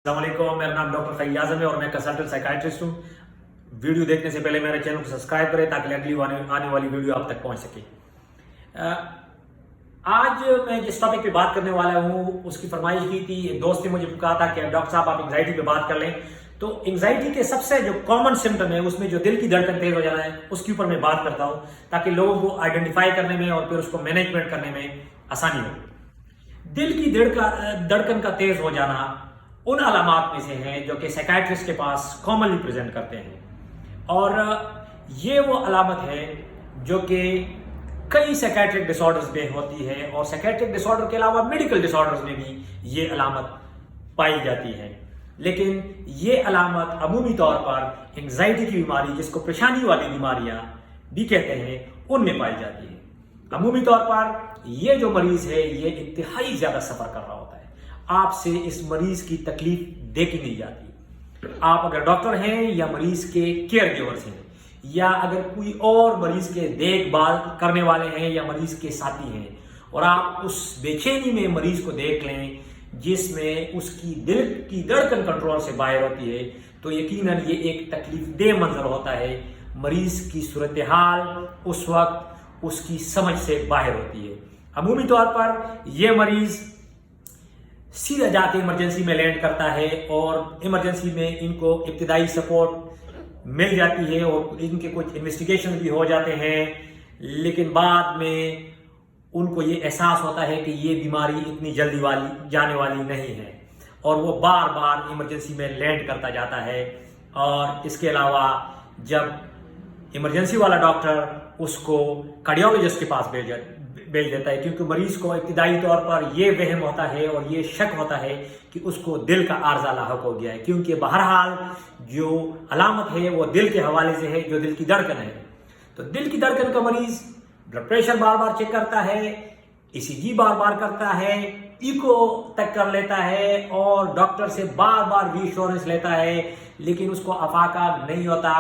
السلام علیکم، میرا نام ڈاکٹر فیاض اعظم ہے اور میں کنسلٹنٹ سائیکائٹرسٹ ہوں۔ ویڈیو دیکھنے سے پہلے میرے چینل کو سبسکرائب کریں تاکہ اگلی آنے والی ویڈیو آپ تک پہنچ سکے۔ آج میں جس ٹاپک پہ بات کرنے والا ہوں اس کی فرمائش کی تھی، ایک دوست نے مجھے کہا تھا کہ ڈاکٹر صاحب آپ انگزائٹی پہ بات کر لیں۔ تو انگزائٹی کے سب سے جو کامن سمٹم ہے اس میں جو دل کی دھڑکن تیز ہو جانا ہے اس کے اوپر میں بات کرتا ہوں تاکہ لوگوں کو آئیڈینٹیفائی کرنے میں اور پھر اس کو مینجمنٹ کرنے میں آسانی ہو۔ دل کی دھڑکن کا تیز ہو جانا ان علامات میں سے ہیں جو کہ سائیکائٹرسٹ کے پاس کامنلی پریزنٹ کرتے ہیں، اور یہ وہ علامت ہے جو کہ کئی سائیکائٹرک ڈس آرڈرز میں ہوتی ہے، اور سائیکائٹرک ڈس آرڈر کے علاوہ میڈیکل ڈس آرڈرز میں بھی یہ علامت پائی جاتی ہے۔ لیکن یہ علامت عمومی طور پر انگزائٹی کی بیماری، جس کو پریشانی والی بیماریاں بھی کہتے ہیں، ان میں پائی جاتی ہے۔ عمومی طور پر یہ جو مریض ہے یہ انتہائی زیادہ سفر کر رہا ہوتا ہے، آپ سے اس مریض کی تکلیف دیکھی نہیں جاتی۔ آپ اگر ڈاکٹر ہیں یا مریض کے کیئر گیورز ہیں، یا اگر کوئی اور مریض کے دیکھ بھال کرنے والے ہیں یا مریض کے ساتھی ہیں، اور آپ اس بے چینی میں مریض کو دیکھ لیں جس میں اس کی دل کی دھڑکن کنٹرول سے باہر ہوتی ہے، تو یقیناً یہ ایک تکلیف دہ منظر ہوتا ہے۔ مریض کی صورتحال اس وقت اس کی سمجھ سے باہر ہوتی ہے۔ عمومی طور پر یہ مریض سیدھا جا کے ایمرجنسی میں لینڈ کرتا ہے، اور ایمرجنسی میں ان کو ابتدائی سپورٹ مل جاتی ہے اور ان کے کچھ انویسٹیگیشن بھی ہو جاتے ہیں، لیکن بعد میں ان کو یہ احساس ہوتا ہے کہ یہ بیماری اتنی جلدی جانے والی نہیں ہے، اور وہ بار بار ایمرجنسی میں لینڈ کرتا جاتا ہے۔ اور اس کے علاوہ جب ایمرجنسی والا ڈاکٹر اس کو کارڈیولوجسٹ کے پاس بھیج دیتا ہے، کیونکہ مریض کو ابتدائی طور پر یہ وہم ہوتا ہے اور یہ شک ہوتا ہے کہ اس کو دل کا عارضہ لاحق ہو گیا ہے، کیونکہ بہرحال جو علامت ہے وہ دل کے حوالے سے ہے، جو دل کی دھڑکن ہے۔ تو دل کی دھڑکن کا مریض بلڈ پریشر بار بار چیک کرتا ہے، ECG بار بار کرتا ہے، ایکو تک کر لیتا ہے، اور ڈاکٹر سے بار بار ری ایشورنس لیتا ہے، لیکن اس کو افاقہ نہیں ہوتا۔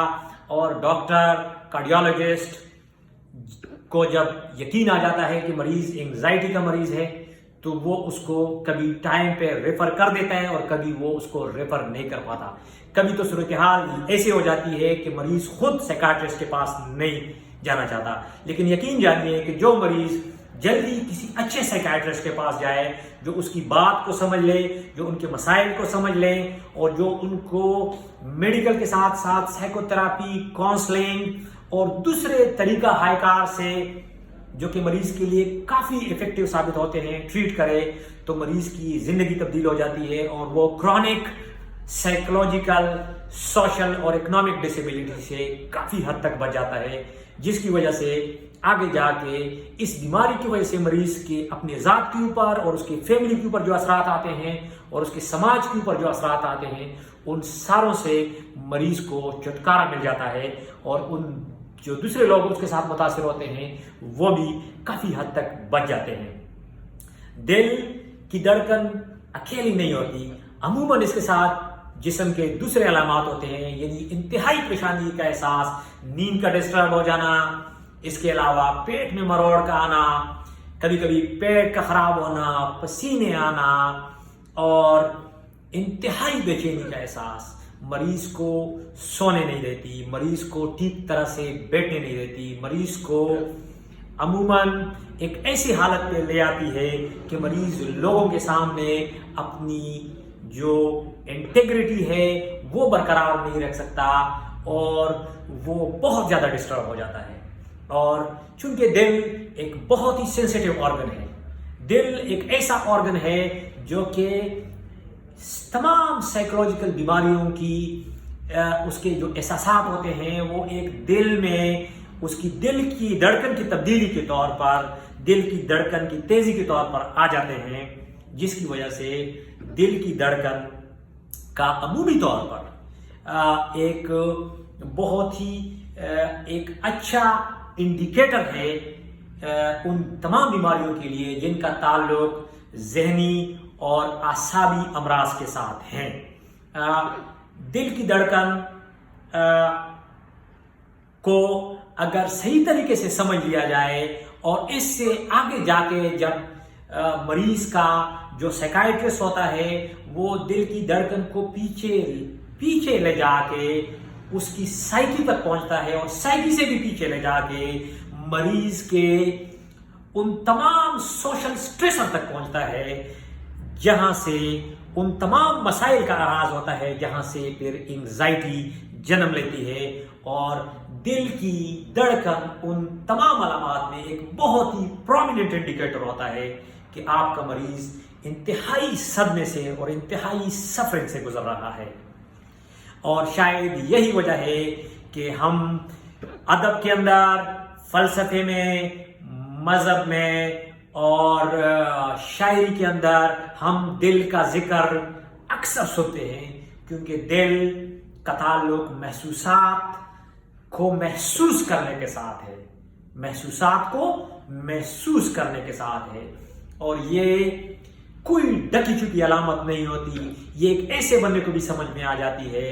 اور ڈاکٹر کارڈیولوجسٹ کو جب یقین آ جاتا ہے کہ مریض انگزائٹی کا مریض ہے، تو وہ اس کو کبھی ٹائم پہ ریفر کر دیتا ہے اور کبھی وہ اس کو ریفر نہیں کر پاتا۔ کبھی تو صورتحال ایسے ہو جاتی ہے کہ مریض خود سائیکائٹرسٹ کے پاس نہیں جانا چاہتا۔ لیکن یقین جانیے کہ جو مریض جلدی کسی اچھے سائیکائٹرسٹ کے پاس جائے، جو اس کی بات کو سمجھ لے، جو ان کے مسائل کو سمجھ لے، اور جو ان کو میڈیکل کے ساتھ ساتھ سائیکو تھراپی، کاؤنسلنگ اور دوسرے طریقہ ہائے کار سے جو کہ مریض کے لیے کافی افیکٹو ثابت ہوتے ہیں، ٹریٹ کرے، تو مریض کی زندگی تبدیل ہو جاتی ہے، اور وہ کرونک سائیکولوجیکل، سوشل اور اکنامک ڈسیبلٹی سے کافی حد تک بچ جاتا ہے، جس کی وجہ سے آگے جا کے اس بیماری کی وجہ سے مریض کے اپنے ذات کے اوپر اور اس کے فیملی کے اوپر جو اثرات آتے ہیں اور اس کے سماج کے اوپر جو اثرات آتے ہیں، ان ساروں سے مریض کو چھٹکارا مل جاتا ہے، اور ان جو دوسرے لوگ اس کے ساتھ متاثر ہوتے ہیں وہ بھی کافی حد تک بچ جاتے ہیں۔ دل کی دھڑکن اکیلی نہیں ہوتی، عموماً اس کے ساتھ جسم کے دوسرے علامات ہوتے ہیں، یعنی انتہائی پریشانی کا احساس، نیند کا ڈسٹرب ہو جانا، اس کے علاوہ پیٹ میں مروڑ کا آنا، کبھی کبھی پیٹ کا خراب ہونا، پسینے آنا، اور انتہائی بے چینی کا احساس مریض کو سونے نہیں دیتی، مریض کو ٹھیک طرح سے بیٹھنے نہیں دیتی، مریض کو عموماً ایک ایسی حالت پہ لے آتی ہے کہ مریض لوگوں کے سامنے اپنی جو انٹیگریٹی ہے وہ برقرار نہیں رکھ سکتا، اور وہ بہت زیادہ ڈسٹرب ہو جاتا ہے۔ اور چونکہ دل ایک بہت ہی سینسیٹیو آرگن ہے، دل ایک ایسا آرگن ہے جو کہ تمام سائیکولوجیکل بیماریوں کی اس کے جو احساسات ہوتے ہیں وہ ایک دل میں اس کی دل کی دھڑکن کی تبدیلی کے طور پر، دل کی دھڑکن کی تیزی کے طور پر آ جاتے ہیں، جس کی وجہ سے دل کی دھڑکن کا عمومی طور پر ایک بہت ہی ایک اچھا انڈیکیٹر ہے ان تمام بیماریوں کے لیے جن کا تعلق ذہنی اور اعصابی امراض کے ساتھ ہیں۔ دل کی دھڑکن کو اگر صحیح طریقے سے سمجھ لیا جائے اور اس سے آگے جا کے جب مریض کا جو سائیکائٹرسٹ ہوتا ہے وہ دل کی دھڑکن کو پیچھے لے جا کے اس کی سائیکی تک پہنچتا ہے، اور سائیکی سے بھی پیچھے لے جا کے مریض کے ان تمام سوشل سٹریسر تک پہنچتا ہے، جہاں سے ان تمام مسائل کا آغاز ہوتا ہے، جہاں سے پھر انگزائٹی جنم لیتی ہے۔ اور دل کی دھڑکن ان تمام علامات میں ایک بہت ہی پرومیننٹ انڈیکیٹر ہوتا ہے کہ آپ کا مریض انتہائی صدمے سے اور انتہائی سفرنگ سے گزر رہا ہے۔ اور شاید یہی وجہ ہے کہ ہم ادب کے اندر، فلسفے میں، مذہب میں اور شاعری کے اندر ہم دل کا ذکر اکثر سنتے ہیں، کیونکہ دل کا تعلق محسوسات کو محسوس کرنے کے ساتھ ہے، محسوسات کو محسوس کرنے کے ساتھ ہے۔ اور یہ کوئی ڈکی چھپی علامت نہیں ہوتی، یہ ایک ایسے بندے کو بھی سمجھ میں آ جاتی ہے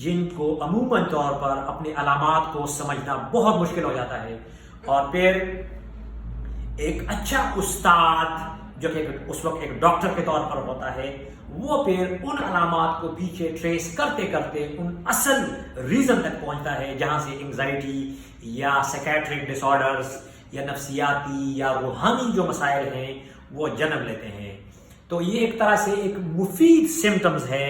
جن کو عموماً طور پر اپنے علامات کو سمجھنا بہت مشکل ہو جاتا ہے۔ اور پھر ایک اچھا استاد جو کہ اس وقت ایک ڈاکٹر کے طور پر ہوتا ہے، وہ پھر ان علامات کو پیچھے ٹریس کرتے کرتے ان اصل ریزن تک پہنچتا ہے جہاں سے انگزائٹی یا سائیکیٹرک ڈس آرڈرز یا نفسیاتی یا روحانی جو مسائل ہیں وہ جنم لیتے ہیں۔ تو یہ ایک طرح سے ایک مفید سمٹمز ہے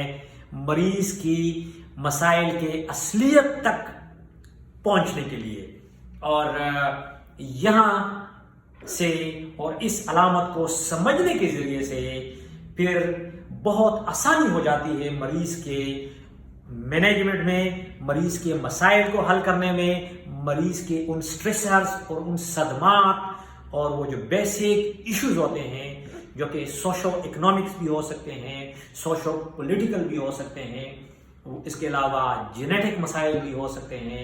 مریض کی مسائل کے اصلیت تک پہنچنے کے لیے، اور یہاں سے اور اس علامت کو سمجھنے کے ذریعے سے پھر بہت آسانی ہو جاتی ہے مریض کے مینجمنٹ میں، مریض کے مسائل کو حل کرنے میں، مریض کے ان سٹریسرز اور ان صدمات اور وہ جو بیسک ایشوز ہوتے ہیں جو کہ سوشو اکنامکس بھی ہو سکتے ہیں، سوشو پولیٹیکل بھی ہو سکتے ہیں، اس کے علاوہ جینیٹک مسائل بھی ہو سکتے ہیں،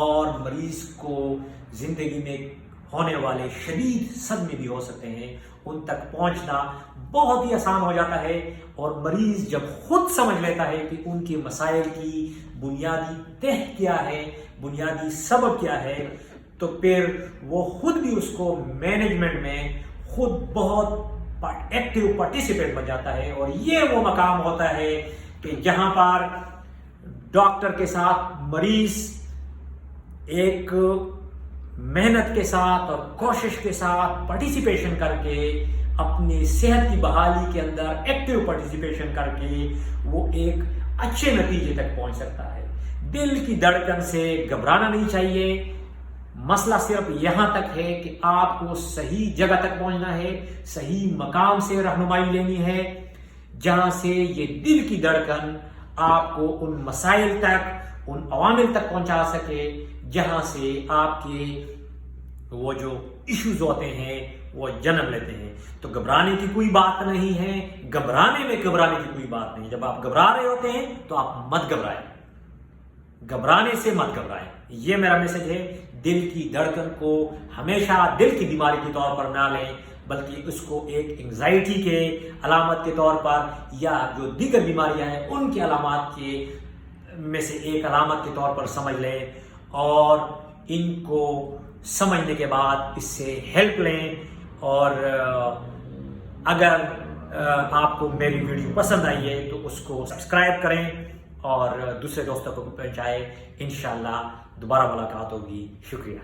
اور مریض کو زندگی میں ہونے والے شدید صدمے بھی ہو سکتے ہیں، ان تک پہنچنا بہت ہی آسان ہو جاتا ہے۔ اور مریض جب خود سمجھ لیتا ہے کہ ان کے مسائل کی بنیادی تہ کیا ہے، بنیادی سبب کیا ہے، تو پھر وہ خود بھی اس کو مینجمنٹ میں خود بہت ایکٹیو پارٹیسپیٹ بن جاتا ہے۔ اور یہ وہ مقام ہوتا ہے کہ جہاں پر ڈاکٹر کے ساتھ مریض ایک محنت کے ساتھ اور کوشش کے ساتھ پارٹیسپیشن کر کے اپنی صحت کی بحالی کے اندر ایکٹیو پارٹیسپیشن کر کے وہ ایک اچھے نتیجے تک پہنچ سکتا ہے۔ دل کی دھڑکن سے گھبرانا نہیں چاہیے، مسئلہ صرف یہاں تک ہے کہ آپ کو صحیح جگہ تک پہنچنا ہے، صحیح مقام سے رہنمائی لینی ہے، جہاں سے یہ دل کی دھڑکن آپ کو ان مسائل تک، ان عوامل تک پہنچا سکے جہاں سے آپ کے وہ جو ایشوز ہوتے ہیں وہ جنم لیتے ہیں۔ تو گھبرانے کی کوئی بات نہیں ہے، گھبرانے کی کوئی بات نہیں۔ جب آپ گھبرا رہے ہوتے ہیں تو آپ مت گھبرائیں، گھبرانے سے مت گھبرائیں۔ یہ میرا میسج ہے۔ دل کی دھڑکن کو ہمیشہ دل کی بیماری کے طور پر نہ لیں، بلکہ اس کو ایک انگزائٹی کے علامت کے طور پر یا جو دیگر بیماریاں ہیں ان کے علامات کے میں سے ایک علامت کے طور پر سمجھ لیں، اور ان کو سمجھنے کے بعد اس سے ہیلپ لیں۔ اور اگر آپ کو میری ویڈیو پسند آئی ہے تو اس کو سبسکرائب کریں اور دوسرے دوستوں کو پہنچائیں۔ انشاءاللہ دوبارہ ملاقات ہوگی۔ شکریہ۔